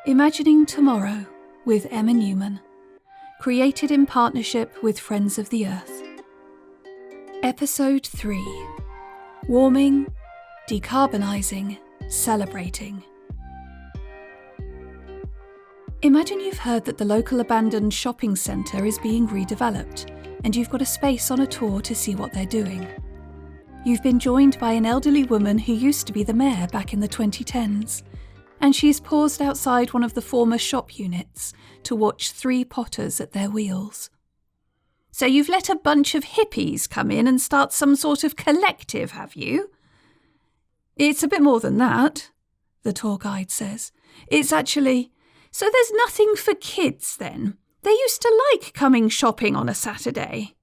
Imagining Tomorrow with Emma Newman, created in partnership with Friends of the Earth. Episode 3. Warming, decarbonising, celebrating. Imagine you've heard that the local abandoned shopping centre is being redeveloped, and you've got a space on a tour to see what they're doing. You've been joined by an elderly woman who used to be the mayor back in the 2010s, and she's paused outside one of the former shop units to watch 3 potters at their wheels. So you've let a bunch of hippies come in and start some sort of collective, have you? It's a bit more than that, the tour guide says. It's actually... So there's nothing for kids then? They used to like coming shopping on a Saturday.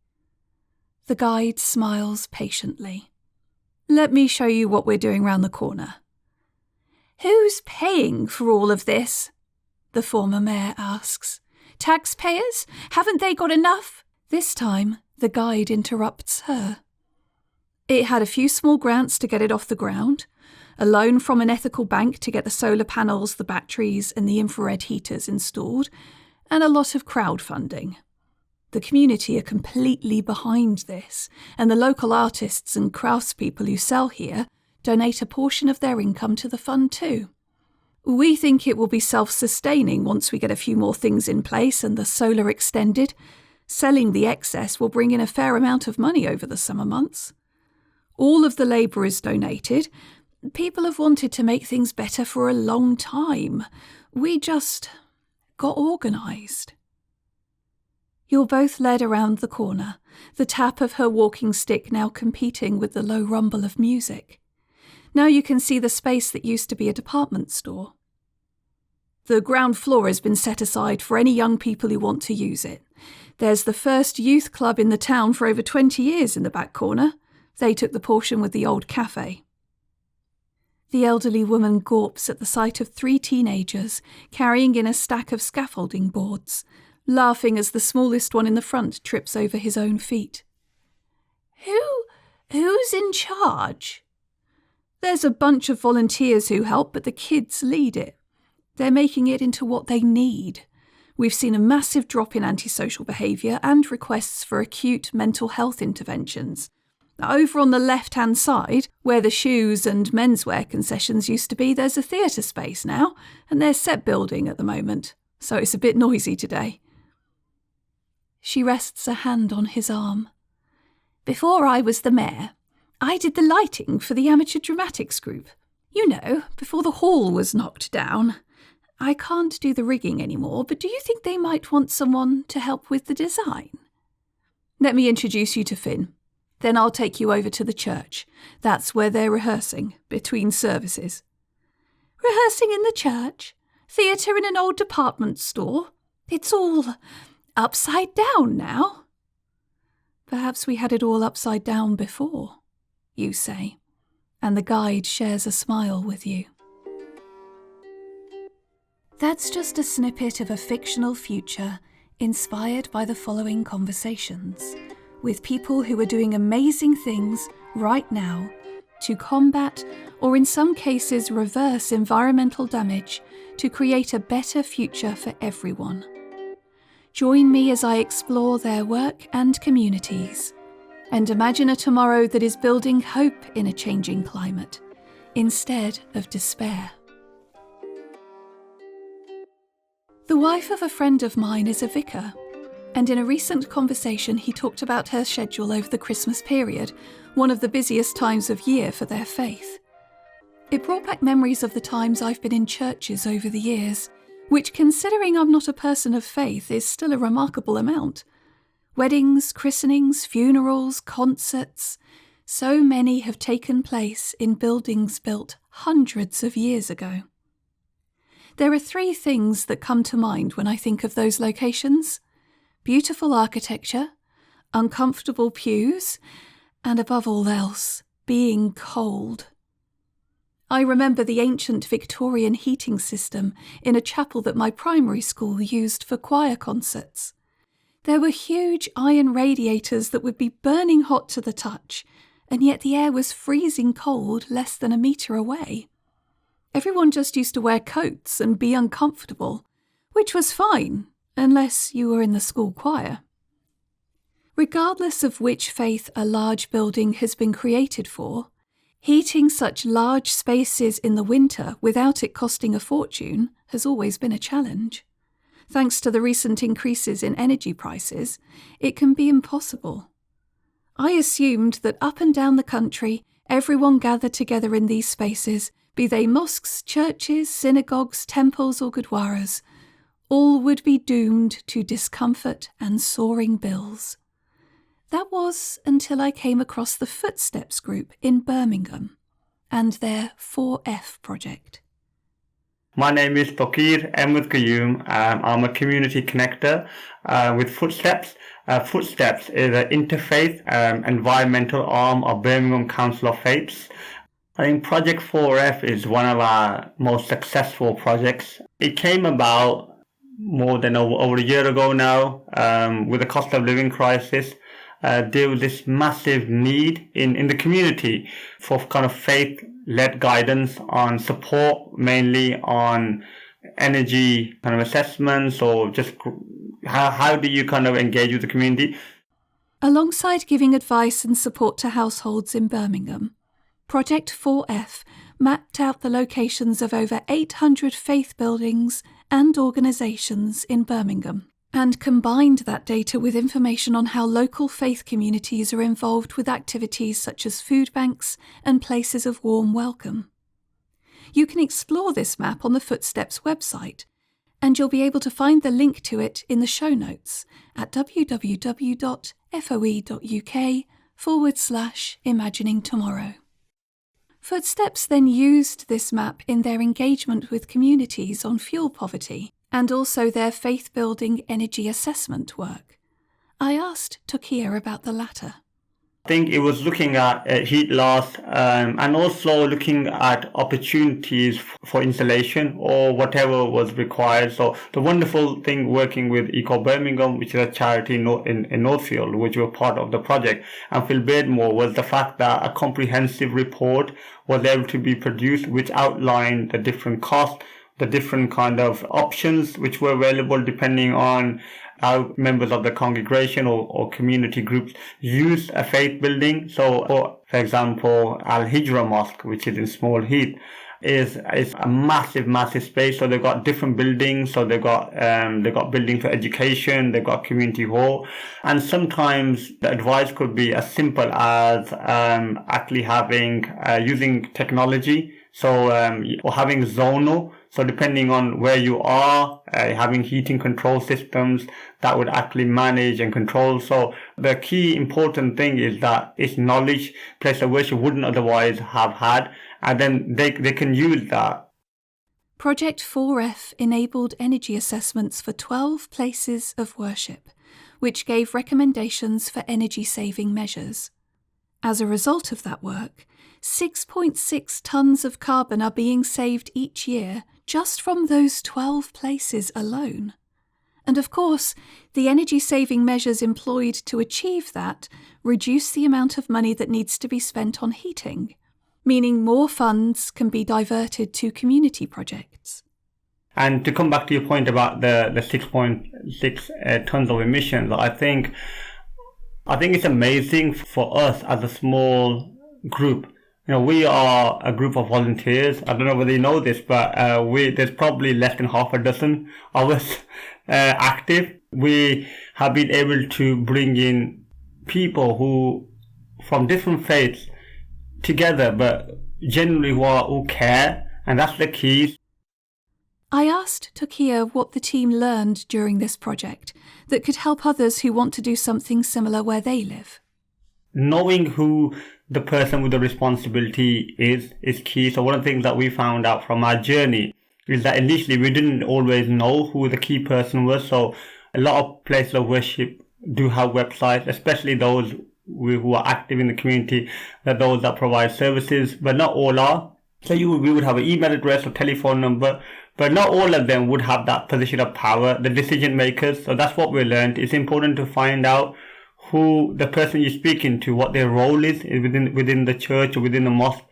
The guide smiles patiently. Let me show you what we're doing round the corner. Who's paying for all of this? The former mayor asks. Taxpayers? Haven't they got enough? This time, the guide interrupts her. It had a few small grants to get it off the ground, a loan from an ethical bank to get the solar panels, the batteries and the infrared heaters installed, and a lot of crowdfunding. The community are completely behind this, and the local artists and craftspeople who sell here donate a portion of their income to the fund too. We think it will be self-sustaining once we get a few more things in place and the solar extended. Selling the excess will bring in a fair amount of money over the summer months. All of the labour is donated. People have wanted to make things better for a long time. We just got organised. You're both led around the corner, the tap of her walking stick now competing with the low rumble of music. Now you can see the space that used to be a department store. The ground floor has been set aside for any young people who want to use it. There's the first youth club in the town for over 20 years in the back corner. They took the portion with the old cafe. The elderly woman gawps at the sight of 3 teenagers carrying in a stack of scaffolding boards, laughing as the smallest one in the front trips over his own feet. Who's in charge? There's a bunch of volunteers who help, but the kids lead it. They're making it into what they need. We've seen a massive drop in antisocial behaviour and requests for acute mental health interventions. Over on the left-hand side, where the shoes and menswear concessions used to be, there's a theatre space now, and they're set building at the moment, so it's a bit noisy today. She rests a hand on his arm. Before I was the mayor, I did the lighting for the amateur dramatics group. You know, before the hall was knocked down. I can't do the rigging anymore, but do you think they might want someone to help with the design? Let me introduce you to Finn. Then I'll take you over to the church. That's where they're rehearsing, between services. Rehearsing in the church? Theatre in an old department store? It's all upside down now. Perhaps we had it all upside down before, you say, and the guide shares a smile with you. That's just a snippet of a fictional future inspired by the following conversations with people who are doing amazing things right now to combat, or in some cases reverse, environmental damage to create a better future for everyone. Join me as I explore their work and communities, and imagine a tomorrow that is building hope in a changing climate, instead of despair. The wife of a friend of mine is a vicar, and in a recent conversation he talked about her schedule over the Christmas period, one of the busiest times of year for their faith. It brought back memories of the times I've been in churches over the years, which, considering I'm not a person of faith, is still a remarkable amount. Weddings, christenings, funerals, concerts. So many have taken place in buildings built hundreds of years ago. There are 3 things that come to mind when I think of those locations: beautiful architecture, uncomfortable pews, and above all else, being cold. I remember the ancient Victorian heating system in a chapel that my primary school used for choir concerts. There were huge iron radiators that would be burning hot to the touch, and yet the air was freezing cold less than a metre away. Everyone just used to wear coats and be uncomfortable, which was fine, unless you were in the school choir. Regardless of which faith a large building has been created for, heating such large spaces in the winter without it costing a fortune has always been a challenge. Thanks to the recent increases in energy prices, it can be impossible. I assumed that up and down the country, everyone gathered together in these spaces, be they mosques, churches, synagogues, temples or gurdwaras, all would be doomed to discomfort and soaring bills. That was until I came across the Footsteps group in Birmingham and their 4F project. My name is Tokir Ahmed Qayyum. I'm a community connector with Footsteps. Footsteps is an interfaith environmental arm of Birmingham Council of Faiths. I think Project 4F is one of our most successful projects. It came about more than over a year ago now with the cost of living crisis. There was this massive need in the community for kind of faith-led guidance on support, mainly on energy kind of assessments, or just how do you kind of engage with the community? Alongside giving advice and support to households in Birmingham, Project 4F mapped out the locations of over 800 faith buildings and organisations in Birmingham, and combined that data with information on how local faith communities are involved with activities such as food banks and places of warm welcome. You can explore this map on the Footsteps website, and you'll be able to find the link to it in the show notes at www.foe.uk/imaginingtomorrow. Footsteps then used this map in their engagement with communities on fuel poverty and also their faith-building energy assessment work. I asked Tokir about the latter. I think it was looking at heat loss and also looking at opportunities for installation or whatever was required. So the wonderful thing working with Eco Birmingham, which is a charity in Northfield, which were part of the project, and Phil Beardmore, was the fact that a comprehensive report was able to be produced which outlined the different costs, the different kind of options which were available depending on how members of the congregation or community groups use a faith building. So, for example, Al-Hijra Mosque, which is in Small Heath, is a massive space. So they've got different buildings. So they've got buildings for education, they've got community hall, and sometimes the advice could be as simple as actually using technology. So or having zonal. So depending on where you are, having heating control systems that would actually manage and control. So the key important thing is that it's knowledge, place of worship wouldn't otherwise have had, and then they can use that. Project 4F enabled energy assessments for 12 places of worship, which gave recommendations for energy-saving measures. As a result of that work, 6.6 tonnes of carbon are being saved each year just from those 12 places alone. And of course, the energy-saving measures employed to achieve that reduce the amount of money that needs to be spent on heating, meaning more funds can be diverted to community projects. And to come back to your point about the 6.6 tonnes of emissions, I think it's amazing for us as a small group. You know, we are a group of volunteers. I don't know whether you know this, but there's probably less than half a dozen of us active. We have been able to bring in people who, from different faiths, together, but generally who care, and that's the key. I asked Tokir what the team learned during this project that could help others who want to do something similar where they live. Knowing who the person with the responsibility is key. So one of the things that we found out from our journey is that initially we didn't always know who the key person was. So a lot of places of worship do have websites, especially those who are active in the community, those that provide services, but not all are. So we would have an email address or telephone number, but not all of them would have that position of power, the decision makers. So that's what we learned. It's important to find out who the person you're speaking to, what their role is within the church or within the mosque,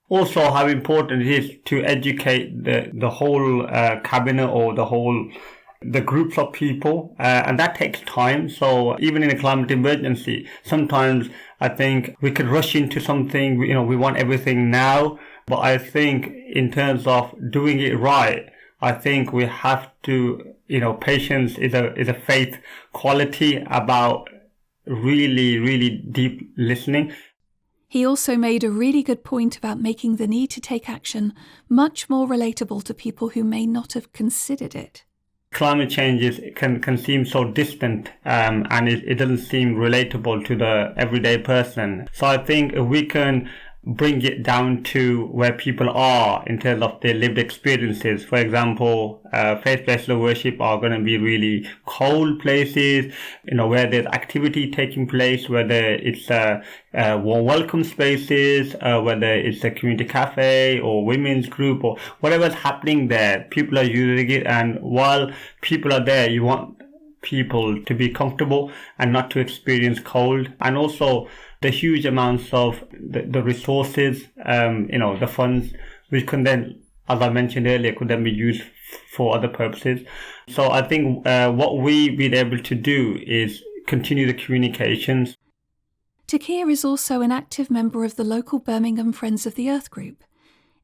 Also, how important it is to educate the whole cabinet or the groups of people, and that takes time. So even in a climate emergency, sometimes I think we could rush into something. We want everything now, but I think in terms of doing it right, I think we have to, patience is a faith quality about really, really deep listening. He also made a really good point about making the need to take action much more relatable to people who may not have considered it. Climate change can seem so distant, and it doesn't seem relatable to the everyday person. So I think if we can bring it down to where people are in terms of their lived experiences. For example, faith-based worship are going to be really cold places, where there's activity taking place, whether it's warm welcome spaces, whether it's a community cafe or women's group or whatever's happening there, people are using it. And while people are there, you want people to be comfortable and not to experience cold. And also the huge amounts of the resources, the funds, which can then, as I mentioned earlier, could then be used for other purposes. So I think what we've been able to do is continue the communications. Takir is also an active member of the local Birmingham Friends of the Earth group.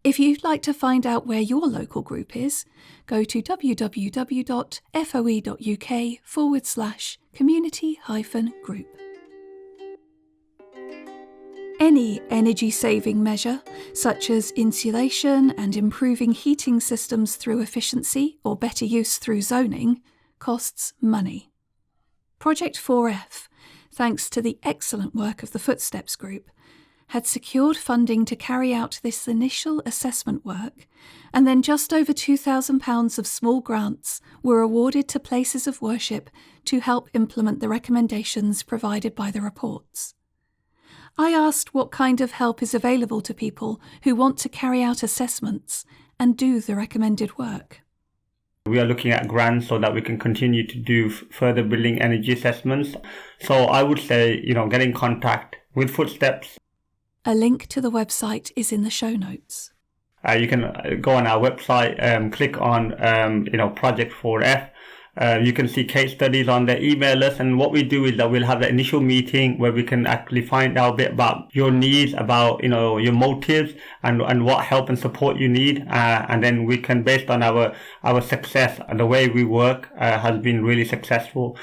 If you'd like to find out where your local group is, go to www.foe.uk/community-group. Any energy-saving measure, such as insulation and improving heating systems through efficiency or better use through zoning, costs money. Project 4F, thanks to the excellent work of the Footsteps Group, had secured funding to carry out this initial assessment work, and then just over £2,000 of small grants were awarded to places of worship to help implement the recommendations provided by the reports. I asked what kind of help is available to people who want to carry out assessments and do the recommended work. We are looking at grants so that we can continue to do further building energy assessments. So I would say, get in contact with Footsteps. A link to the website is in the show notes. You can go on our website, click on, Project 4F. You can see case studies on there, email us, and what we do is that we'll have an initial meeting where we can actually find out a bit about your needs, about, your motives and what help and support you need. And then we can, based on our success and the way we work, has been really successful.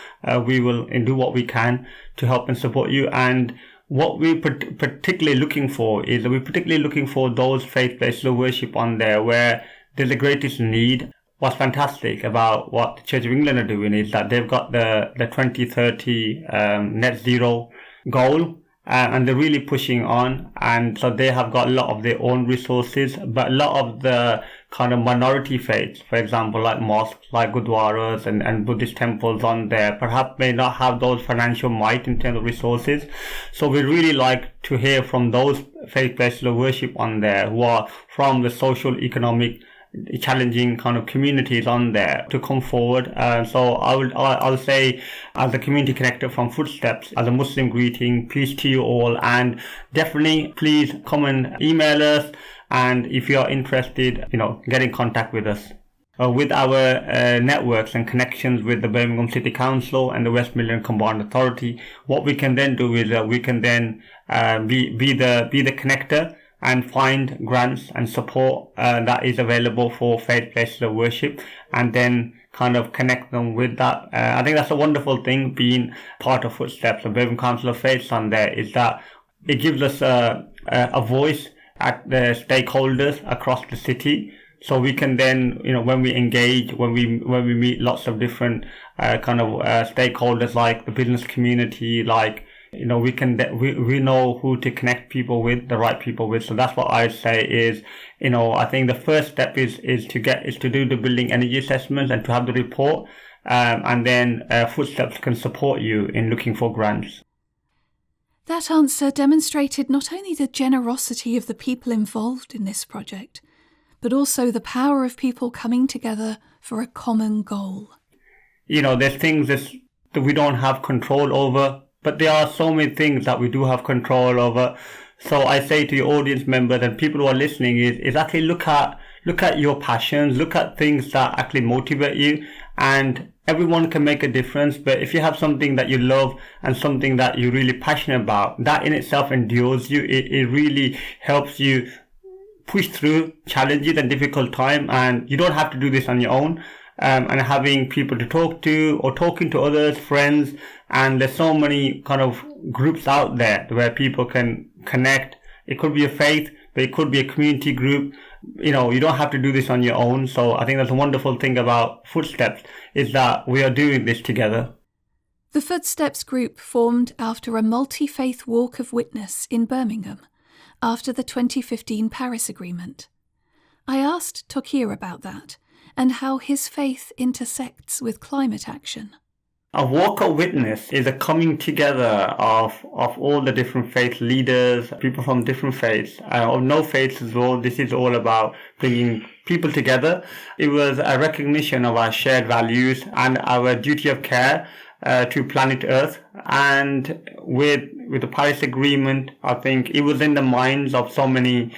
We will do what we can to help and support you. And what we're particularly looking for is that we're particularly looking for those faith-based worship on there where there's the greatest need. What's fantastic about what the Church of England are doing is that they've got the 2030 net zero goal, and they're really pushing on. And so they have got a lot of their own resources, but a lot of the kind of minority faiths, for example, like mosques, like gurdwaras and Buddhist temples on there, perhaps may not have those financial might in terms of resources. So we really like to hear from those faith-based worship on there who are from the social, economic, challenging kind of communities on there to come forward. So I'll say, as a community connector from Footsteps, as a Muslim greeting, peace to you all, and definitely please come and email us, and if you are interested, get in contact with us. With our networks and connections with the Birmingham City Council and the West Midlands Combined Authority, what we can then do is we can then be the connector and find grants and support that is available for faith-based worship, and then kind of connect them with that. I think that's a wonderful thing, being part of Footsteps, the Birmingham Council of Faiths on there, is that it gives us a voice at the stakeholders across the city. So we can then, when we engage, when we meet lots of different stakeholders, like the business community, like, we know who to connect people with, the right people with. So that's what I'd say is, I think the first step is to do the building energy assessments and to have the report, and then Footsteps can support you in looking for grants. That answer demonstrated not only the generosity of the people involved in this project, but also the power of people coming together for a common goal. There's things that we don't have control over, but there are so many things that we do have control over. So I say to your audience members and people who are listening is actually look at your passions, look at things that actually motivate you, and everyone can make a difference. But if you have something that you love and something that you're really passionate about, that in itself endures you. It really helps you push through challenges and difficult time, and you don't have to do this on your own. And having people to talk to or talking to others, friends, and there's so many kind of groups out there where people can connect. It could be a faith, but it could be a community group. You don't have to do this on your own. So I think that's a wonderful thing about Footsteps, is that we are doing this together. The Footsteps group formed after a multi-faith walk of witness in Birmingham after the 2015 Paris Agreement. I asked Tokir about that and how his faith intersects with climate action. A walk of witness is a coming together of all the different faith leaders, people from different faiths, of no faiths as well. This is all about bringing people together. It was a recognition of our shared values and our duty of care to planet Earth. And with the Paris Agreement, I think it was in the minds of so many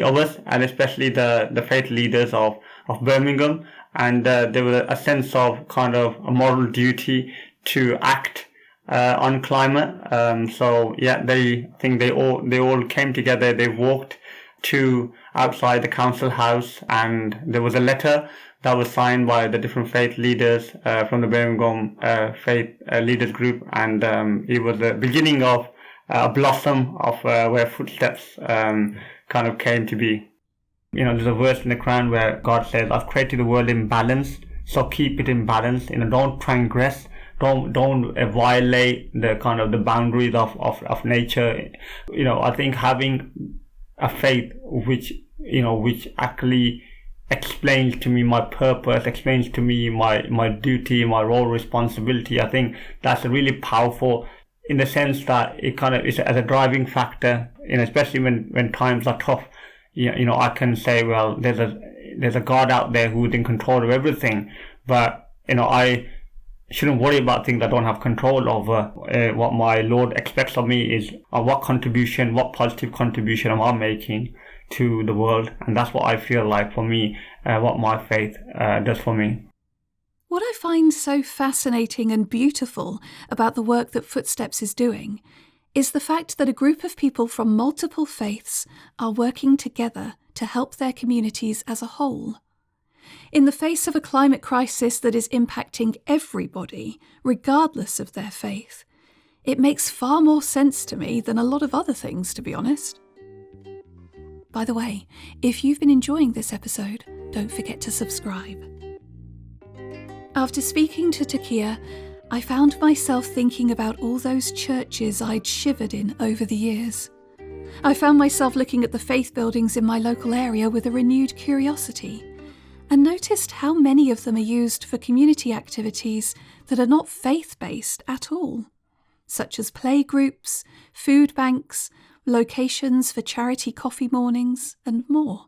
of us, and especially the faith leaders of Birmingham. And there was a sense of kind of a moral duty to act on climate. They all came together. They walked to outside the council house, and there was a letter that was signed by the different faith leaders from the Birmingham faith leaders group, and it was the beginning of a blossom of where Footsteps kind of came to be. There's a verse in the Quran where God says, "I've created the world in balance, so keep it in balance. Don't transgress, don't violate the kind of the boundaries of nature." I think having a faith which actually explains to me my purpose, explains to me my duty, my role, responsibility. I think that's really powerful in the sense that it kind of is as a driving factor, especially when times are tough. I can say, well, there's a God out there who's in control of everything, but I shouldn't worry about things I don't have control over. What my Lord expects of me is what positive contribution am I making to the world, and that's what I feel like for me, what my faith does for me. What I find so fascinating and beautiful about the work that Footsteps is doing is the fact that a group of people from multiple faiths are working together to help their communities as a whole. In the face of a climate crisis that is impacting everybody, regardless of their faith, it makes far more sense to me than a lot of other things, to be honest. By the way, if you've been enjoying this episode, don't forget to subscribe. After speaking to Tokir, I found myself thinking about all those churches I'd shivered in over the years. I found myself looking at the faith buildings in my local area with a renewed curiosity, and noticed how many of them are used for community activities that are not faith-based at all, such as playgroups, food banks, locations for charity coffee mornings, and more.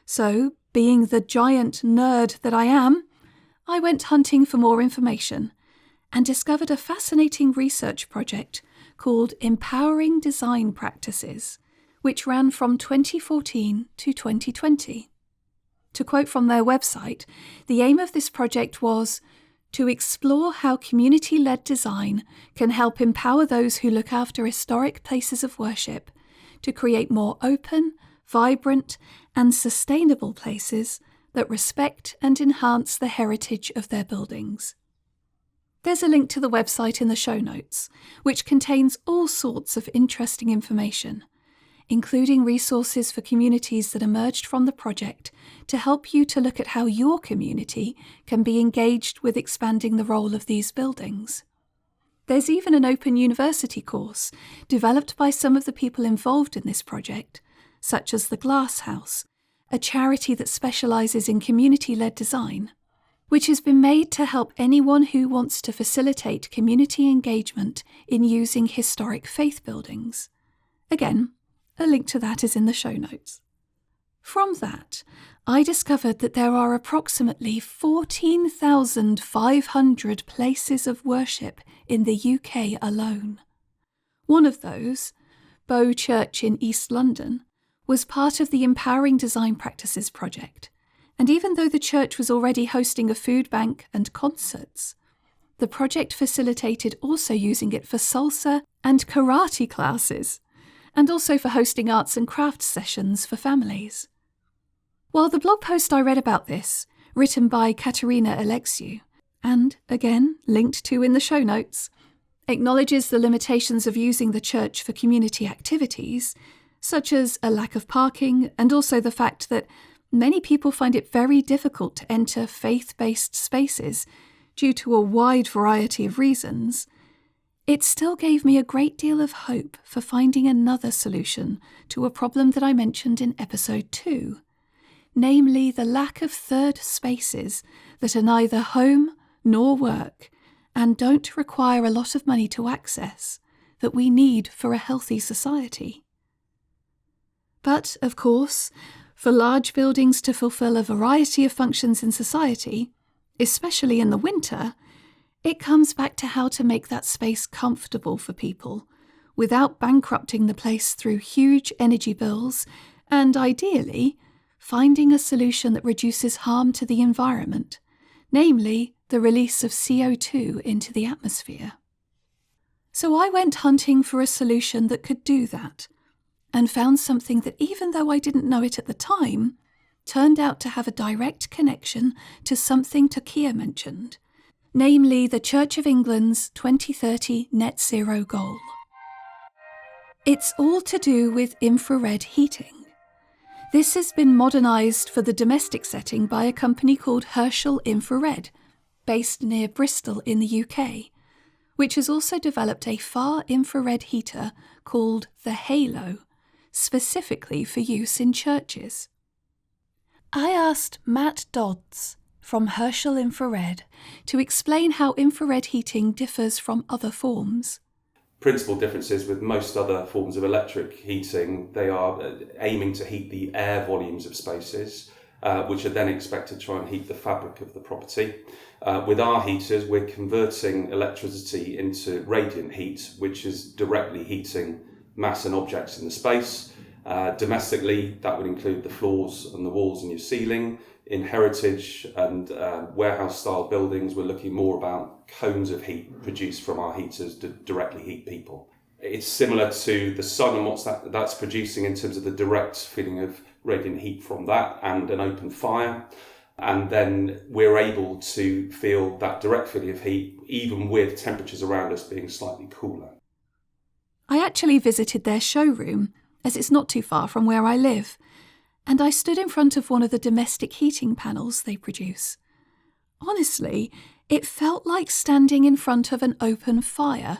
So, being the giant nerd that I am, I went hunting for more information and discovered a fascinating research project called Empowering Design Practices, which ran from 2014 to 2020. To quote from their website, the aim of this project was to explore how community-led design can help empower those who look after historic places of worship to create more open, vibrant, and sustainable places that respect and enhance the heritage of their buildings. There's a link to the website in the show notes, which contains all sorts of interesting information, including resources for communities that emerged from the project to help you to look at how your community can be engaged with expanding the role of these buildings. There's even an open university course developed by some of the people involved in this project, such as the Glass House, a charity that specialises in community-led design, which has been made to help anyone who wants to facilitate community engagement in using historic faith buildings. Again, a link to that is in the show notes. From that, I discovered that there are approximately 14,500 places of worship in the UK alone. One of those, Bow Church in East London was part of the Empowering Design Practices project, and even though the church was already hosting a food bank and concerts, the project facilitated also using it for salsa and karate classes, and also for hosting arts and crafts sessions for families. While the blog post I read about this, written by Katerina Alexiou, and again linked to in the show notes, acknowledges the limitations of using the church for community activities, such as a lack of parking, and also the fact that many people find it very difficult to enter faith-based spaces due to a wide variety of reasons, it still gave me a great deal of hope for finding another solution to a problem that I mentioned in episode 2, namely the lack of third spaces that are neither home nor work and don't require a lot of money to access that we need for a healthy society. But, of course, for large buildings to fulfill a variety of functions in society, especially in the winter, it comes back to how to make that space comfortable for people without bankrupting the place through huge energy bills and, ideally, finding a solution that reduces harm to the environment, namely the release of CO2 into the atmosphere. So I went hunting for a solution that could do that, and found something that, even though I didn't know it at the time, turned out to have a direct connection to something Tokia mentioned, namely the Church of England's 2030 net zero goal. It's all to do with infrared heating. This has been modernised for the domestic setting by a company called Herschel Infrared, based near Bristol in the UK, which has also developed a far infrared heater called the Halo, specifically for use in churches. I asked Matt Dodds from Herschel Infrared to explain how infrared heating differs from other forms. Principal differences with most other forms of electric heating, they are aiming to heat the air volumes of spaces, which are then expected to try and heat the fabric of the property. With our heaters, we're converting electricity into radiant heat, which is directly heating mass and objects in the space. Domestically, that would include the floors and the walls in your ceiling. In heritage and warehouse-style buildings, we're looking more about cones of heat produced from our heaters to directly heat people. It's similar to the sun and what that's producing in terms of the direct feeling of radiant heat from that and an open fire. And then we're able to feel that direct feeling of heat even with temperatures around us being slightly cooler. I actually visited their showroom, as it's not too far from where I live, and I stood in front of one of the domestic heating panels they produce. Honestly, it felt like standing in front of an open fire,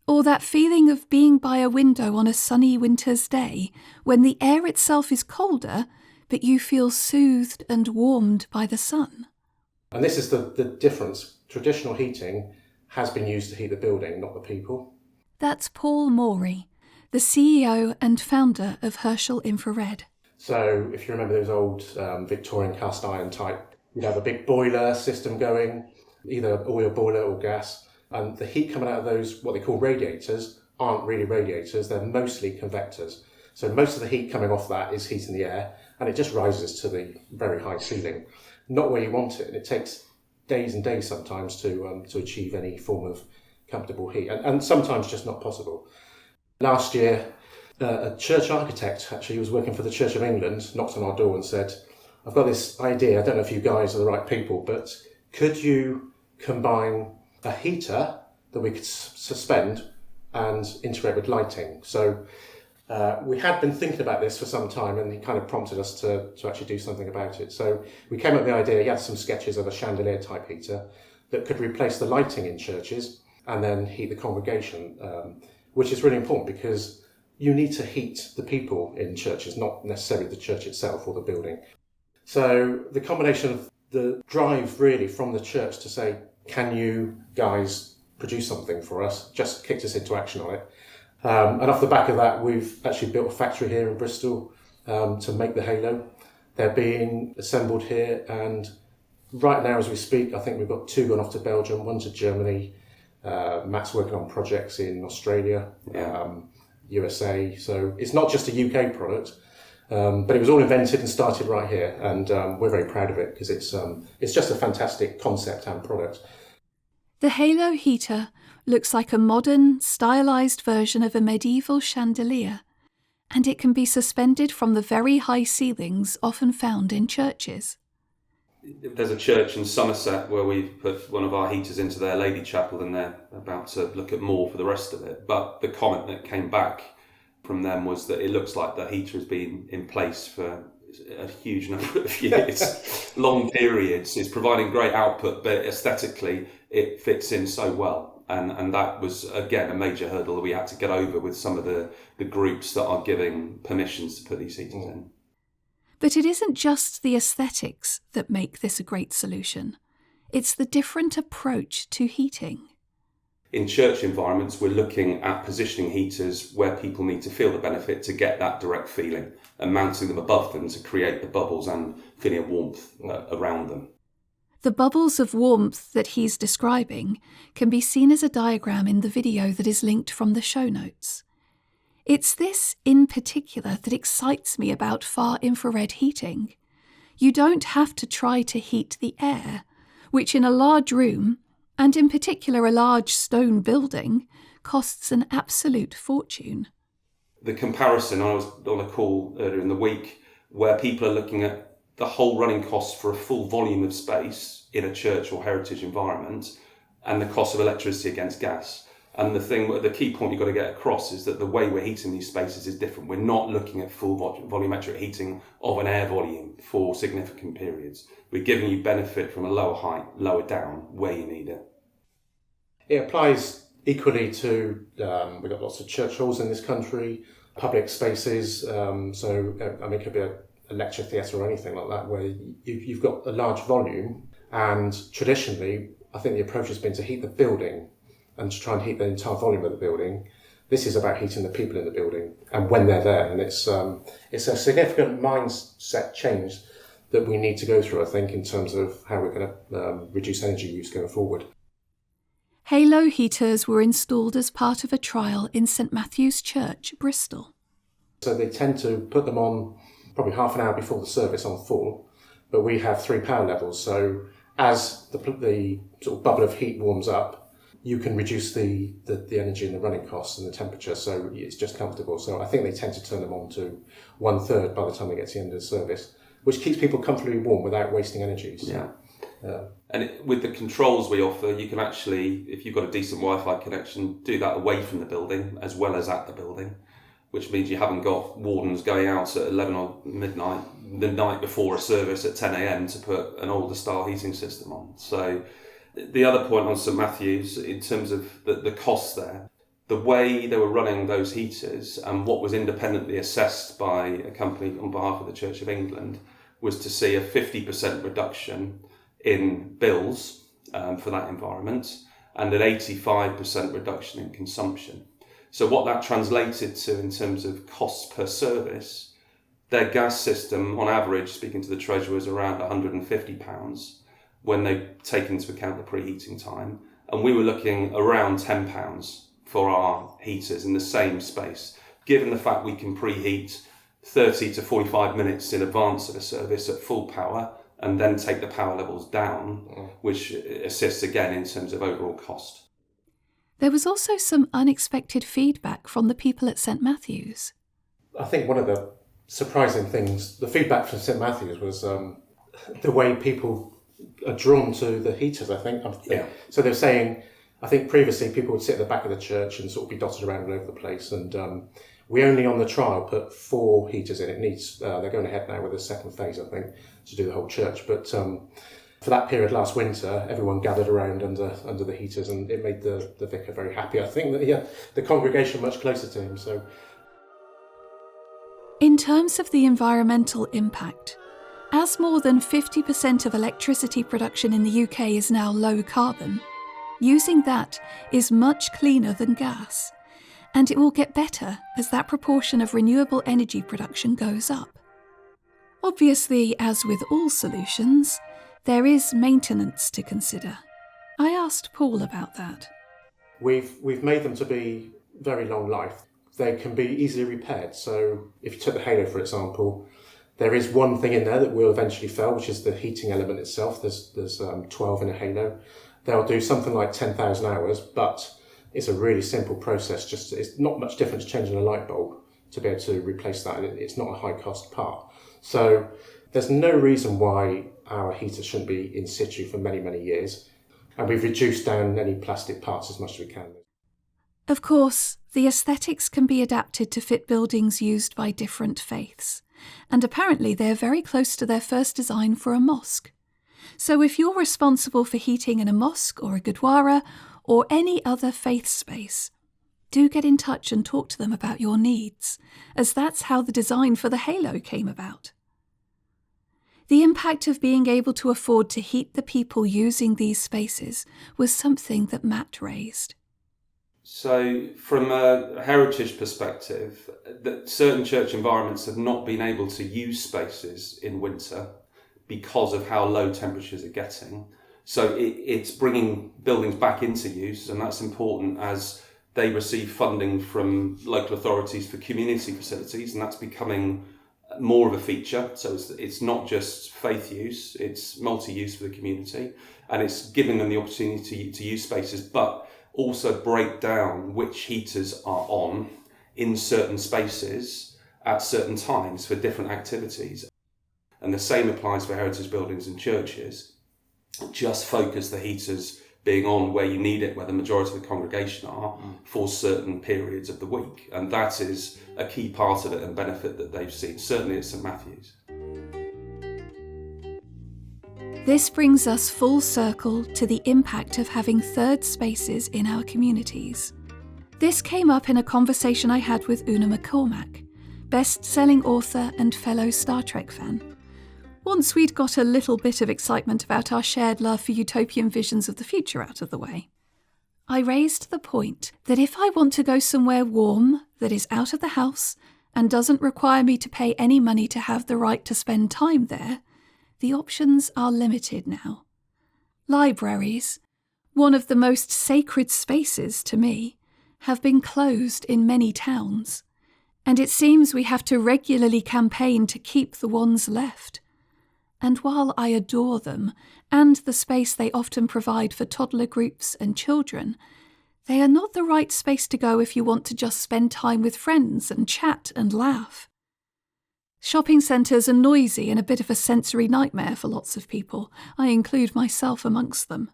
or that feeling of being by a window on a sunny winter's day when the air itself is colder, but you feel soothed and warmed by the sun. And this is the difference. Traditional heating has been used to heat the building, not the people. That's Paul Morey, the CEO and founder of Herschel Infrared. So if you remember those old Victorian cast iron type, you'd have a big boiler system going, either oil boiler or gas, and the heat coming out of those, what they call radiators, aren't really radiators, they're mostly convectors. So most of the heat coming off that is heating the air, and it just rises to the very high ceiling. Not where you want it, and it takes days and days sometimes to achieve any form of comfortable heat, and sometimes just not possible. Last year, a church architect actually was working for the Church of England, knocked on our door and said, I've got this idea, I don't know if you guys are the right people, but could you combine a heater that we could suspend and integrate with lighting? So we had been thinking about this for some time, and he kind of prompted us to actually do something about it. So we came up with the idea, he had some sketches of a chandelier type heater that could replace the lighting in churches and then heat the congregation, which is really important because you need to heat the people in churches, not necessarily the church itself or the building. So the combination of the drive really from the church to say, can you guys produce something for us, just kicked us into action on it. And off the back of that, we've actually built a factory here in Bristol to make the Halo. They're being assembled here, and right now as we speak, I think we've got 2 gone off to Belgium, 1 to Germany. Matt's working on projects in Australia. USA. So it's not just a UK product, but it was all invented and started right here, and we're very proud of it because it's just a fantastic concept and product. The Halo heater looks like a modern, stylised version of a medieval chandelier, and it can be suspended from the very high ceilings often found in churches. There's a church in Somerset where we've put one of our heaters into their lady chapel, and they're about to look at more for the rest of it. But the comment that came back from them was that it looks like the heater has been in place for a huge number of years, long periods. It's providing great output, but aesthetically it fits in so well. And that was, again, a major hurdle that we had to get over with some of the groups that are giving permissions to put these heaters in. But it isn't just the aesthetics that make this a great solution. It's the different approach to heating. In church environments, we're looking at positioning heaters where people need to feel the benefit to get that direct feeling, and mounting them above them to create the bubbles and feeling of warmth around them. The bubbles of warmth that he's describing can be seen as a diagram in the video that is linked from the show notes. It's this in particular that excites me about far infrared heating. You don't have to try to heat the air, which in a large room, and in particular a large stone building, costs an absolute fortune. The comparison, I was on a call earlier in the week where people are looking at the whole running cost for a full volume of space in a church or heritage environment and the cost of electricity against gas. And the key point you've got to get across is that the way we're heating these spaces is different. We're not looking at full volumetric heating of an air volume for significant periods. We're giving you benefit from a lower height, lower down, where you need it. It applies equally to, we've got lots of church halls in this country, public spaces, it could be a lecture theatre or anything like that, where you've got a large volume, and traditionally, I think the approach has been to heat the building and to try and heat the entire volume of the building. This is about heating the people in the building and when they're there, and it's a significant mindset change that we need to go through, I think, in terms of how we're going to reduce energy use going forward. Halo heaters were installed as part of a trial in St Matthew's Church, Bristol. So they tend to put them on probably half an hour before the service on full, but we have 3 power levels. So as the sort of bubble of heat warms up, you can reduce the energy and the running costs and the temperature, so it's just comfortable. So I think they tend to turn them on to 1/3 by the time they get to the end of the service, which keeps people comfortably warm without wasting energy. So, And with the controls we offer, you can actually, if you've got a decent Wi-Fi connection, do that away from the building as well as at the building, which means you haven't got wardens going out at 11 or midnight, the night before a service at 10 a.m. to put an older style heating system on. So the other point on St Matthew's, in terms of the costs there, the way they were running those heaters and what was independently assessed by a company on behalf of the Church of England was to see a 50% reduction in bills for that environment and an 85% reduction in consumption. So what that translated to in terms of costs per service, their gas system on average, speaking to the Treasurer, was around £150 when they take into account the preheating time, and we were looking around £10 for our heaters in the same space, given the fact we can preheat 30 to 45 minutes in advance of a service at full power and then take the power levels down, which assists again in terms of overall cost. There was also some unexpected feedback from the people at St Matthew's. I think one of the surprising things, the feedback from St Matthew's was the way people are drawn to the heaters, I think. So they're saying, I think previously people would sit at the back of the church and sort of be dotted around all over the place, and we only on the trial put 4 heaters in. It needs, they're going ahead now with a second phase, I think, to do the whole church. But for that period last winter, everyone gathered around under the heaters, and it made the vicar very happy. I think that the congregation much closer to him. So, in terms of the environmental impact, as more than 50% of electricity production in the UK is now low carbon, using that is much cleaner than gas, and it will get better as that proportion of renewable energy production goes up. Obviously, as with all solutions, there is maintenance to consider. I asked Paul about that. We've made them to be very long life. they can be easily repaired. So if you took the Halo, for example, there is one thing in there that will eventually fail, which is the heating element itself. There's 12 in a Halo. They'll do something like 10,000 hours, but it's a really simple process. It's not much difference changing a light bulb to be able to replace that. It's not a high cost part. So there's no reason why our heaters shouldn't be in situ for many, many years. And we've reduced down any plastic parts as much as we can. Of course, the aesthetics can be adapted to fit buildings used by different faiths, and apparently they're very close to their first design for a mosque. So if you're responsible for heating in a mosque or a gurdwara or any other faith space, do get in touch and talk to them about your needs, as that's how the design for the Halo came about. The impact of being able to afford to heat the people using these spaces was something that Matt raised. So from a heritage perspective, that certain church environments have not been able to use spaces in winter because of how low temperatures are getting. So it's bringing buildings back into use, and that's important as they receive funding from local authorities for community facilities, and that's becoming more of a feature. So it's not just faith use, it's multi-use for the community, and it's giving them the opportunity to use spaces, but also break down which heaters are on in certain spaces at certain times for different activities. And the same applies for heritage buildings and churches. Just focus the heaters being on where you need it, where the majority of the congregation are, for certain periods of the week. And that is a key part of it and benefit that they've seen, certainly at St Matthew's. This brings us full circle to the impact of having third spaces in our communities. This came up in a conversation I had with Una McCormack, best-selling author and fellow Star Trek fan. Once we'd got a little bit of excitement about our shared love for utopian visions of the future out of the way, I raised the point that if I want to go somewhere warm that is out of the house and doesn't require me to pay any money to have the right to spend time there, the options are limited now. Libraries, one of the most sacred spaces to me, have been closed in many towns, and it seems we have to regularly campaign to keep the ones left. And while I adore them and the space they often provide for toddler groups and children, they are not the right space to go if you want to just spend time with friends and chat and laugh. Shopping centres are noisy and a bit of a sensory nightmare for lots of people. I include myself amongst them.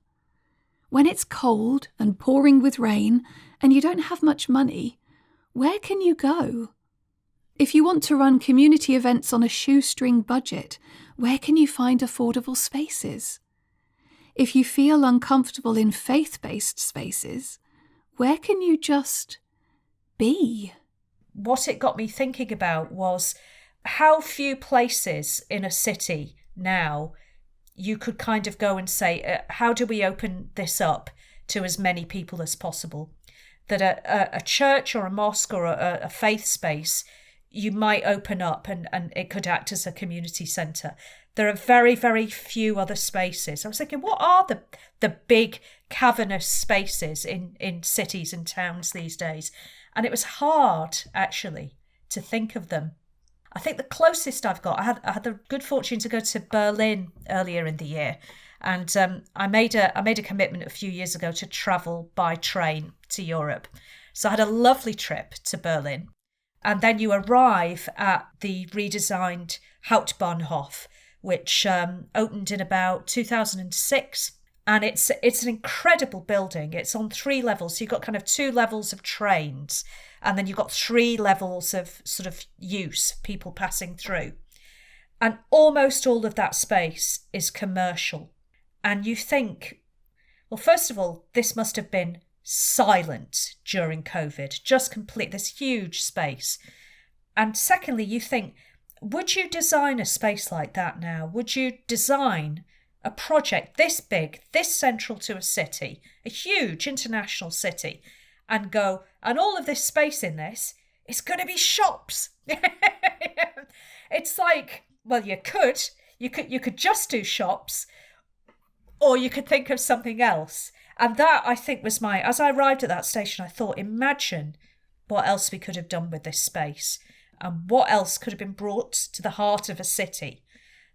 When it's cold and pouring with rain and you don't have much money, where can you go? If you want to run community events on a shoestring budget, where can you find affordable spaces? If you feel uncomfortable in faith-based spaces, where can you just be? What it got me thinking about was how few places in a city now you could kind of go and say, how do we open this up to as many people as possible? That a church or a mosque or a faith space you might open up and it could act as a community centre. There are very, very few other spaces. I was thinking, what are the big cavernous spaces in cities and towns these days? And it was hard, actually, to think of them. I think the closest I've got, I had the good fortune to go to Berlin earlier in the year. And I made a commitment a few years ago to travel by train to Europe. So I had a lovely trip to Berlin. And then you arrive at the redesigned Hauptbahnhof, which opened in about 2006. And it's an incredible building. It's on 3 levels. So you've got kind of 2 levels of trains. And then you've got 3 levels of sort of use, people passing through. And almost all of that space is commercial. And you think, well, first of all, this must have been silent during COVID, just complete this huge space. And secondly, you think, would you design a space like that now? Would you design a project this big, this central to a city, a huge international city, and go, and all of this space in this is going to be shops? It's like, well, you could just do shops, or you could think of something else. And that, I think, was as I arrived at that station, I thought, imagine what else we could have done with this space and what else could have been brought to the heart of a city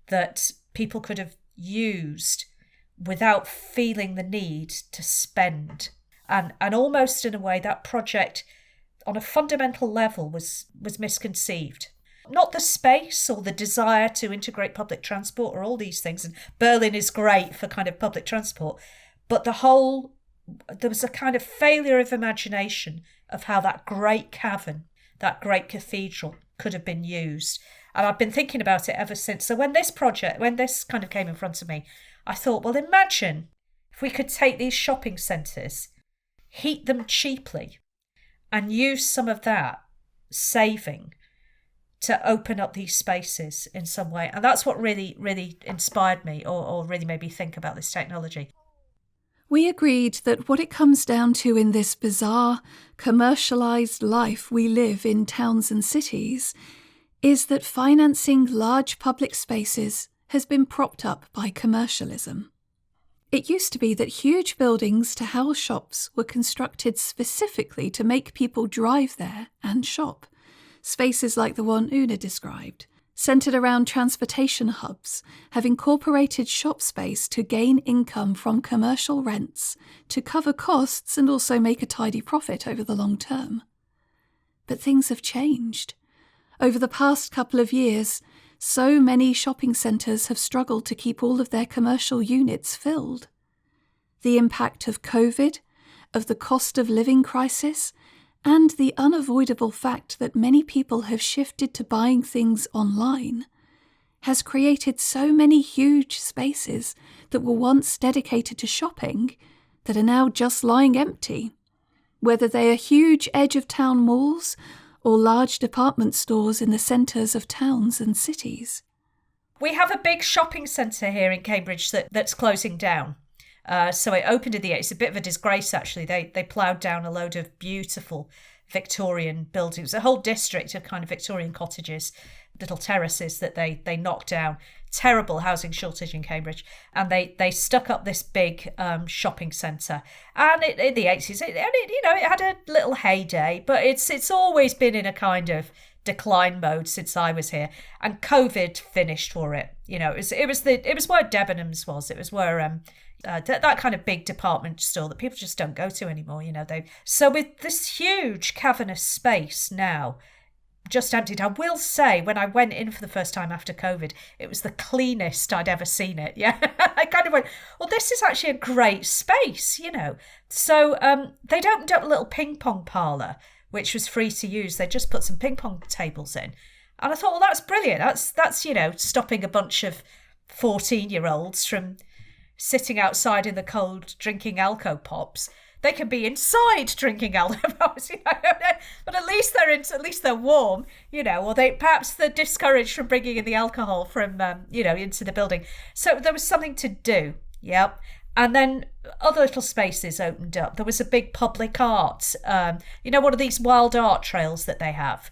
that people could have used without feeling the need to spend. And almost in a way, that project on a fundamental level was misconceived. Not the space or the desire to integrate public transport or all these things. And Berlin is great for kind of public transport. But there was a kind of failure of imagination of how that great cavern, that great cathedral could have been used. And I've been thinking about it ever since. So when this kind of came in front of me, I thought, well, imagine if we could take these shopping centres, heat them cheaply, and use some of that saving to open up these spaces in some way. And that's what really, really inspired me or really made me think about this technology. We agreed that what it comes down to in this bizarre, commercialised life we live in towns and cities is that financing large public spaces has been propped up by commercialism. It used to be that huge buildings to house shops were constructed specifically to make people drive there and shop. Spaces like the one Una described, centred around transportation hubs, have incorporated shop space to gain income from commercial rents, to cover costs and also make a tidy profit over the long term. But things have changed. Over the past couple of years, so many shopping centres have struggled to keep all of their commercial units filled. The impact of COVID, of the cost of living crisis, and the unavoidable fact that many people have shifted to buying things online has created so many huge spaces that were once dedicated to shopping that are now just lying empty, whether they are huge edge-of-town malls or large department stores in the centres of towns and cities. We have a big shopping centre here in Cambridge that's closing down. So it opened in the 80s. It's a bit of a disgrace, actually. They ploughed down a load of beautiful Victorian buildings, a whole district of kind of Victorian cottages, little terraces that they knocked down. Terrible housing shortage in Cambridge. And they stuck up this big shopping centre. And in the 80s, it had a little heyday, but it's always been in a kind of decline mode since I was here. And COVID finished for it. It was where Debenhams was. It was where that kind of big department store that people just don't go to anymore. So with this huge cavernous space now just emptied, I will say when I went in for the first time after COVID, it was the cleanest I'd ever seen it. Yeah, I kind of went, well, this is actually a great space, So they'd opened up a little ping pong parlour, which was free to use. They just put some ping pong tables in. And I thought, well, that's brilliant. That's stopping a bunch of 14-year-olds from sitting outside in the cold drinking Alco Pops. They can be inside drinking Alco Pops, but at least they're warm, or they're discouraged from bringing in the alcohol from, into the building. So there was something to do, yeah. And then other little spaces opened up. There was a big public art, one of these wild art trails that they have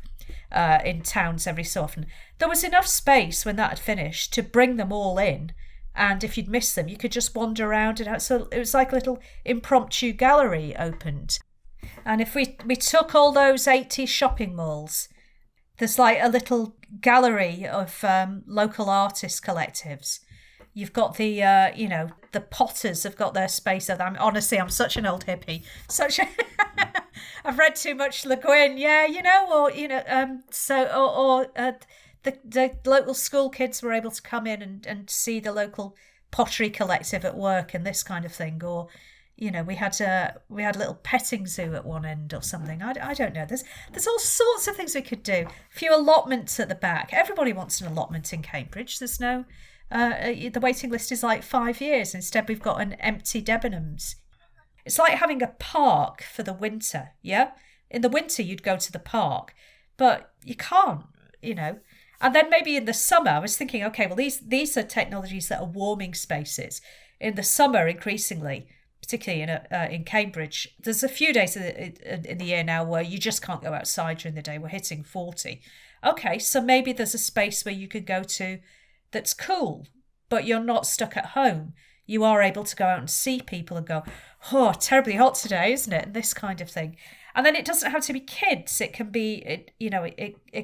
in towns every so often. There was enough space when that had finished to bring them all in. And if you'd missed them, you could just wander around. And so it was like a little impromptu gallery opened. And if we took all those 80 shopping malls, there's like a little gallery of local artist collectives. You've got the Potters have got their space. Honestly, I'm such an old hippie. I've read too much Le Guin, the local school kids were able to come in and see the local pottery collective at work and this kind of thing. Or, we had a little petting zoo at one end or something. I don't know. There's all sorts of things we could do. A few allotments at the back. Everybody wants an allotment in Cambridge. There's no... the waiting list is like 5 years. Instead, we've got an empty Debenhams. It's like having a park for the winter, yeah? In the winter, you'd go to the park, but you can't, And then maybe in the summer, I was thinking, okay, well, these are technologies that are warming spaces. In the summer, increasingly, particularly in Cambridge, there's a few days in the year now where you just can't go outside during the day. We're hitting 40. Okay, so maybe there's a space where you could go to that's cool, but you're not stuck at home. You are able to go out and see people and go, oh, terribly hot today, isn't it? And this kind of thing. And then it doesn't have to be kids. It can be, it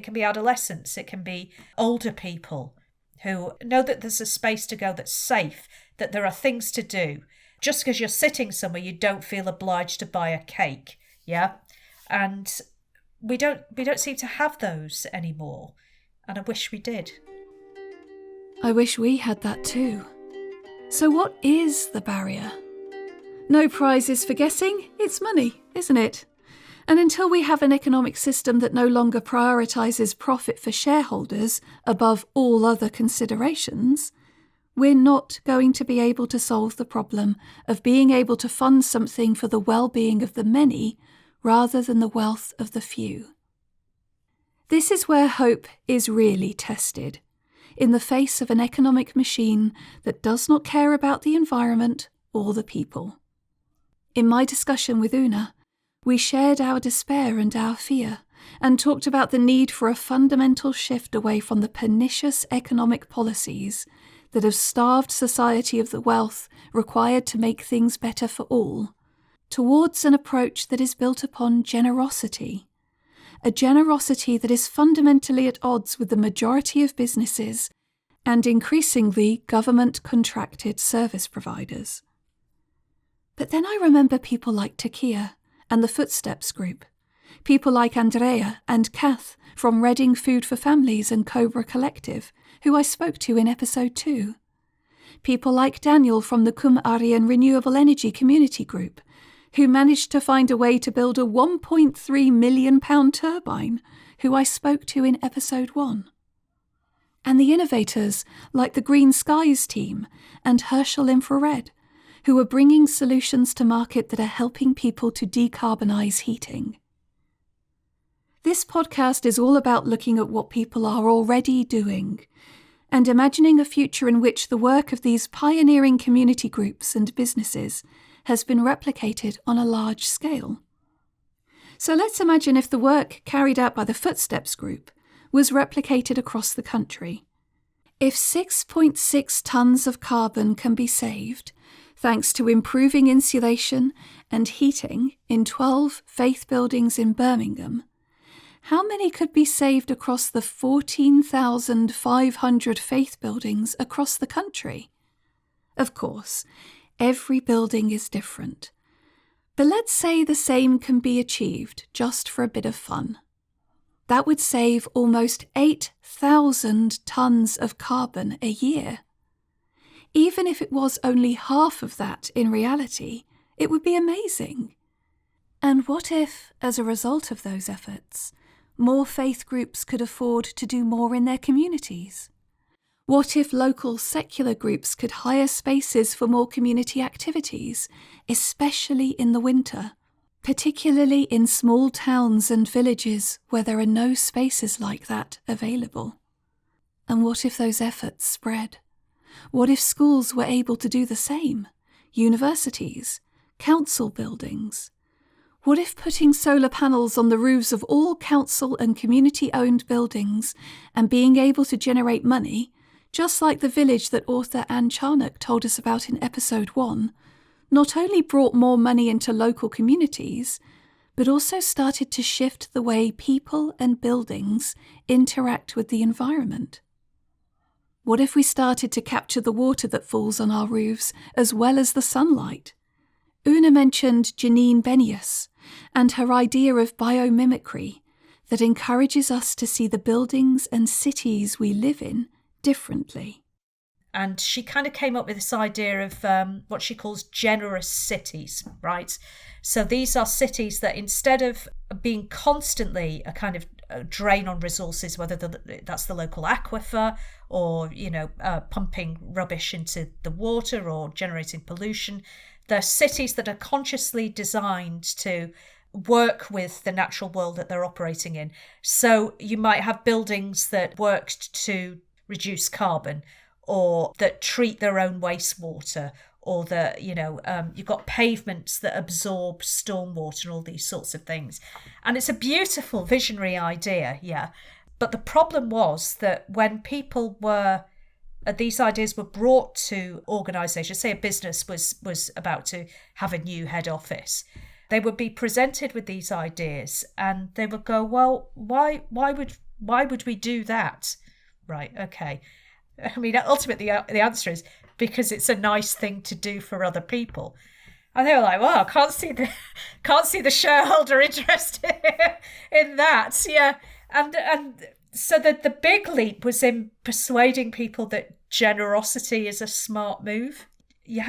can be adolescents. It can be older people who know that there's a space to go that's safe, that there are things to do. Just because you're sitting somewhere, you don't feel obliged to buy a cake. Yeah. And we don't seem to have those anymore. And I wish we did. I wish we had that too. So what is the barrier? No prizes for guessing, it's money, isn't it? And until we have an economic system that no longer prioritises profit for shareholders above all other considerations, we're not going to be able to solve the problem of being able to fund something for the well-being of the many rather than the wealth of the few. This is where hope is really tested, in the face of an economic machine that does not care about the environment or the people. In my discussion with Una, we shared our despair and our fear, and talked about the need for a fundamental shift away from the pernicious economic policies that have starved society of the wealth required to make things better for all, towards an approach that is built upon generosity, a generosity that is fundamentally at odds with the majority of businesses and increasingly government-contracted service providers. But then I remember people like Takia and the Footsteps Group, people like Andrea and Kath from Reading Food for Families and Cobra Collective, who I spoke to in episode 2, people like Daniel from the Cum Aryan Renewable Energy Community Group, who managed to find a way to build a £1.3 million turbine, who I spoke to in episode 1. And the innovators like the Green Skies team and Herschel Infrared, who are bringing solutions to market that are helping people to decarbonise heating. This podcast is all about looking at what people are already doing and imagining a future in which the work of these pioneering community groups and businesses has been replicated on a large scale. So let's imagine if the work carried out by the Footsteps Group was replicated across the country. If 6.6 tonnes of carbon can be saved, thanks to improving insulation and heating in 12 faith buildings in Birmingham, how many could be saved across the 14,500 faith buildings across the country? Of course, every building is different. But let's say the same can be achieved just for a bit of fun. That would save almost 8,000 tonnes of carbon a year. Even if it was only half of that in reality, it would be amazing. And what if, as a result of those efforts, more faith groups could afford to do more in their communities? What if local secular groups could hire spaces for more community activities, especially in the winter, particularly in small towns and villages where there are no spaces like that available? And what if those efforts spread? What if schools were able to do the same? Universities, council buildings? What if putting solar panels on the roofs of all council and community-owned buildings and being able to generate money, just like the village that author Anne Charnock told us about in episode 1, not only brought more money into local communities, but also started to shift the way people and buildings interact with the environment? What if we started to capture the water that falls on our roofs as well as the sunlight? Una mentioned Janine Benius and her idea of biomimicry that encourages us to see the buildings and cities we live in differently. And she kind of came up with this idea of what she calls generous cities, right? So these are cities that instead of being constantly a kind of drain on resources, whether that's the local aquifer or, pumping rubbish into the water or generating pollution, they're cities that are consciously designed to work with the natural world that they're operating in. So you might have buildings that worked to reduce carbon, or that treat their own wastewater, or that, you've got pavements that absorb stormwater and all these sorts of things. And it's a beautiful visionary idea, yeah. But the problem was that when these ideas were brought to organisations, say a business was about to have a new head office, They would be presented with these ideas and they would go, well, why would we do that? Right, okay. I mean, ultimately, the answer is because it's a nice thing to do for other people. And they were like, well, I can't see the shareholder interest in that. Yeah. And so the big leap was in persuading people that generosity is a smart move. You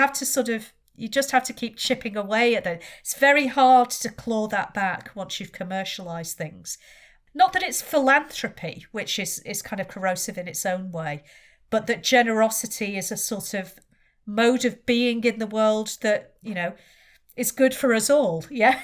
just have to keep chipping away at it. It's very hard to claw that back once you've commercialised things. Not that it's philanthropy, which is kind of corrosive in its own way, but that generosity is a sort of mode of being in the world that, is good for us all. Yeah.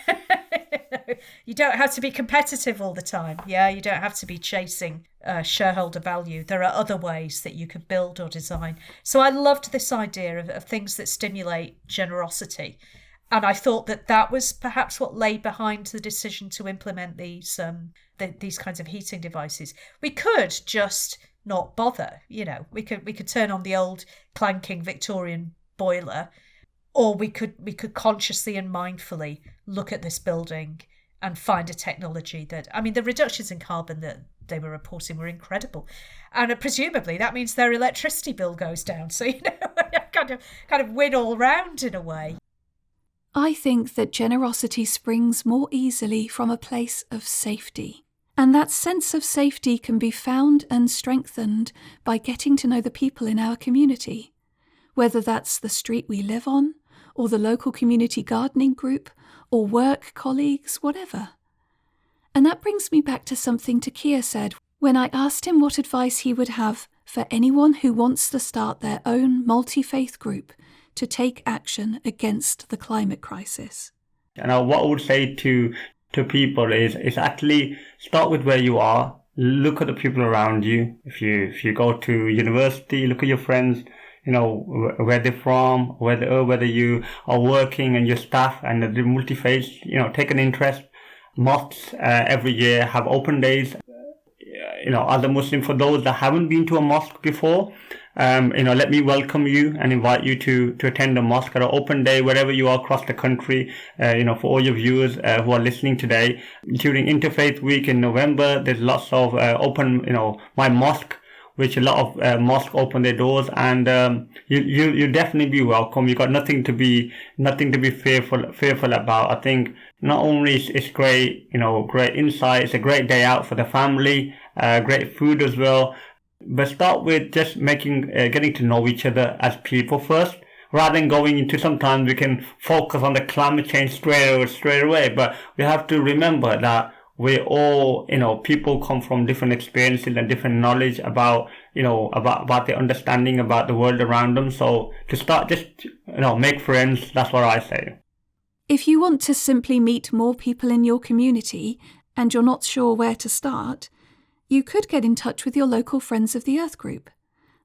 You don't have to be competitive all the time. Yeah. You don't have to be chasing shareholder value. There are other ways that you can build or design. So I loved this idea of things that stimulate generosity. And I thought that was perhaps what lay behind the decision to implement these kinds of heating devices. We could just not bother, we could turn on the old clanking Victorian boiler, or we could consciously and mindfully look at this building and find a technology that, I mean, the reductions in carbon that they were reporting were incredible, and presumably that means their electricity bill goes down. So kind of win all round in a way. I think that generosity springs more easily from a place of safety. And that sense of safety can be found and strengthened by getting to know the people in our community, whether that's the street we live on, or the local community gardening group, or work colleagues, whatever. And that brings me back to something Takiyah said when I asked him what advice he would have for anyone who wants to start their own multi-faith group to take action against the climate crisis. And what I would say to people is actually start with where you are. Look at the people around you. If you go to university, look at your friends, where they're from, whether you are working and your staff and the multi-faith, take an interest. Mosques every year have open days. Other Muslim, for those that haven't been to a mosque before, let me welcome you and invite you to attend a mosque at an open day wherever you are across the country. For all your viewers who are listening today, during Interfaith Week in November, there's lots of open, my mosque, which a lot of mosques open their doors, and you definitely be welcome. You got nothing to be fearful about. I think not only it's great, great insight, it's a great day out for the family, great food as well. But start with just getting to know each other as people first, rather than going into, sometimes we can focus on the climate change straight away. But we have to remember that we're all, people come from different experiences and different knowledge about their understanding about the world around them. So to start, just, make friends. That's what I say. If you want to simply meet more people in your community and you're not sure where to start, you could get in touch with your local Friends of the Earth group.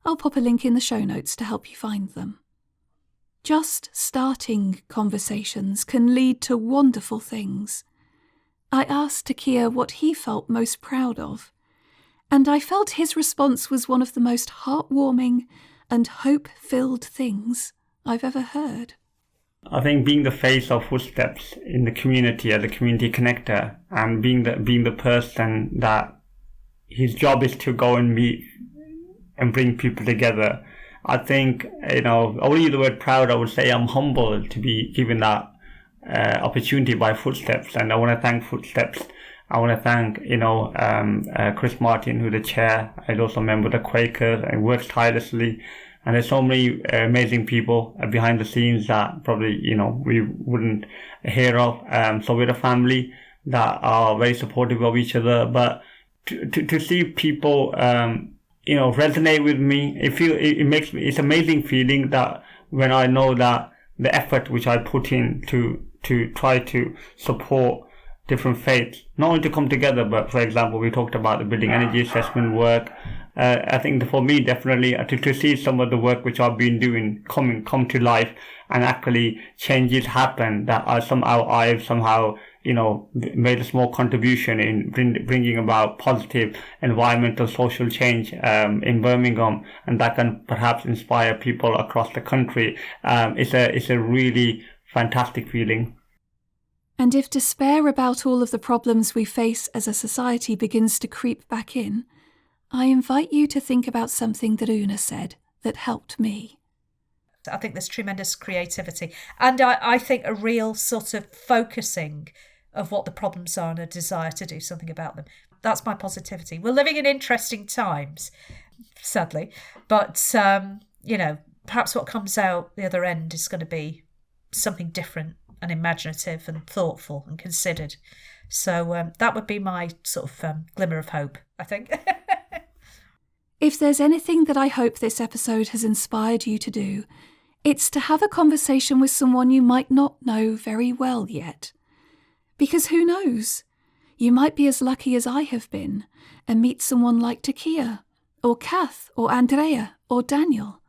I'll pop a link in the show notes to help you find them. Just starting conversations can lead to wonderful things. I asked Takiyah what he felt most proud of, and I felt his response was one of the most heartwarming and hope-filled things I've ever heard. I think being the face of Footsteps in the community as a community connector, and being the person that his job is to go and meet and bring people together. I think, I wouldn't use the word proud. I would say I'm humbled to be given that opportunity by Footsteps, and I want to thank Footsteps. I want to thank, Chris Martin, who's the chair. He's also a member of the Quakers and works tirelessly. And there's so many amazing people behind the scenes that probably, we wouldn't hear of. So we're a family that are very supportive of each other. But to see people, resonate with me, it's amazing feeling that when I know that the effort which I put in to try to support different faiths, not only to come together, but for example, we talked about the building energy assessment work. I think for me, definitely to see some of the work which I've been doing come to life, and actually changes happen that I've somehow made a small contribution in bringing about positive environmental social change in Birmingham, and that can perhaps inspire people across the country. It's a really fantastic feeling. And if despair about all of the problems we face as a society begins to creep back in, I invite you to think about something that Una said that helped me. I think there's tremendous creativity, and I think a real sort of focusing of what the problems are and a desire to do something about them. That's my positivity. We're living in interesting times, sadly, but, perhaps what comes out the other end is going to be something different and imaginative and thoughtful and considered. So that would be my sort of glimmer of hope, I think. If there's anything that I hope this episode has inspired you to do, it's to have a conversation with someone you might not know very well yet. Because who knows? You might be as lucky as I have been and meet someone like Takia, or Kath, or Andrea, or Daniel.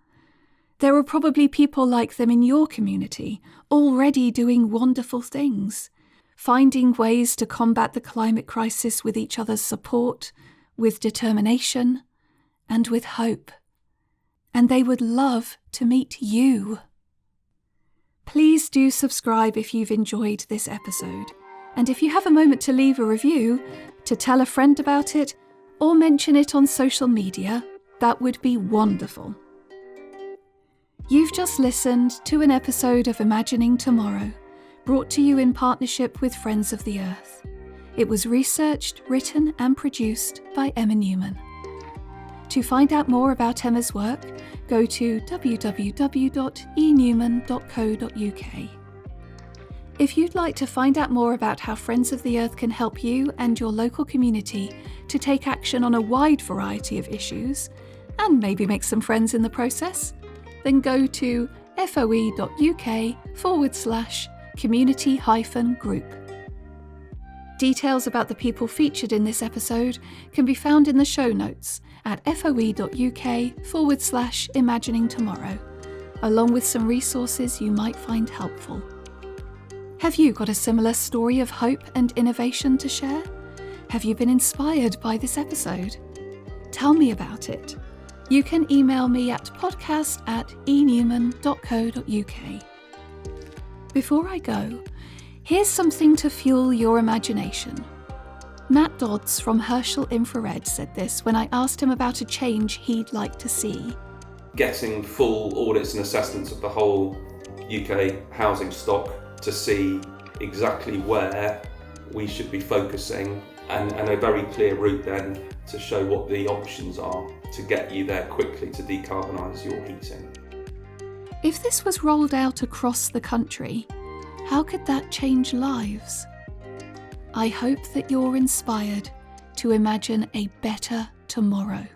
There are probably people like them in your community, already doing wonderful things, finding ways to combat the climate crisis with each other's support, with determination, and with hope. And they would love to meet you. Please do subscribe if you've enjoyed this episode. And if you have a moment to leave a review, to tell a friend about it, or mention it on social media, that would be wonderful. You've just listened to an episode of Imagining Tomorrow, brought to you in partnership with Friends of the Earth. It was researched, written and produced by Emma Newman. To find out more about Emma's work, go to www.enewman.co.uk. If you'd like to find out more about how Friends of the Earth can help you and your local community to take action on a wide variety of issues, and maybe make some friends in the process, then go to foe.uk/community-group. Details about the people featured in this episode can be found in the show notes at foe.uk/imagining tomorrow, along with some resources you might find helpful. Have you got a similar story of hope and innovation to share? Have you been inspired by this episode? Tell me about it. You can email me at podcast@enewman.co.uk. Before I go, here's something to fuel your imagination. Matt Dodds from Herschel Infrared said this when I asked him about a change he'd like to see. Getting full audits and assessments of the whole UK housing stock to see exactly where we should be focusing, and a very clear route then to show what the options are to get you there quickly to decarbonise your heating. If this was rolled out across the country, how could that change lives? I hope that you're inspired to imagine a better tomorrow.